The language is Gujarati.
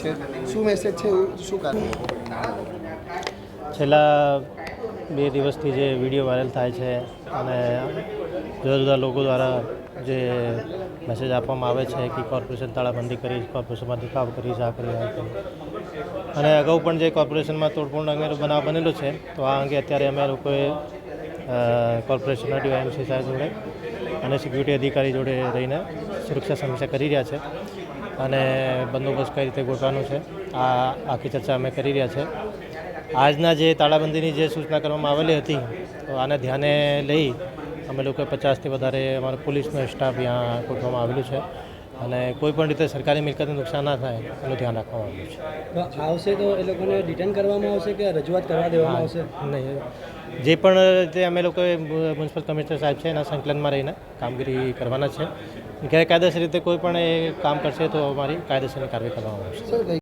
છે શું મેસેજ છે શું કારણ છેલ્લા 2 દિવસથી જે વિડીયો વાયરલ થાય છે અને જુદા જુદા લોકો દ્વારા જે મેસેજ આપવામાં આવે છે કે કોર્પોરેશન તાળાબંધી કરી, કોર્પોરેશનમાં દેખાવ કરી, આ કરી, આ કરી, અને અગાઉ પણ જે કોર્પોરેશનમાં તોડફોડ અંગે બનાવ બનેલો છે, તો આ અંગે અત્યારે અમે લોકોએ કોર્પોરેશનના ડીવાયએમસી સાહેબ જોડે અને સિક્યુરિટી અધિકારી જોડે રહીને સુરક્ષા સમીક્ષા કરી રહ્યા છે અને બંદોબસ્ત કઈ રીતે ગોઠવવાનો છે આ આખી ચર્ચા અમે કરી રહ્યા છે. આજના જે તાળાબંધીની જે સૂચના કરવામાં આવેલી હતી, તો આને ધ્યાને લઈ અમે લોકોએ 50થી વધારે અમારો પોલીસનો સ્ટાફ ત્યાં ગોઠવવામાં આવેલું છે અને કોઈ પણ રીતે સરકારી મિલકતને નુકસાન ના થાય એનું ધ્યાન રાખવામાં આવ્યું છે. તો આવશે તો એ લોકોને ડિટેન કરવામાં આવશે કે રજૂઆત કરવા દેવામાં આવશે? નહીં, જે પણ રીતે અમે લોકોએ મ્યુનિસિપલ કમિશનર સાહેબ છે એના સંકલનમાં રહીને કામગીરી કરવાના છે. ગેરકાયદેસર રીતે કોઈ પણ એ કામ કરશે તો અમારી કાયદેસરની કાર્યવાહી કરવામાં આવશે.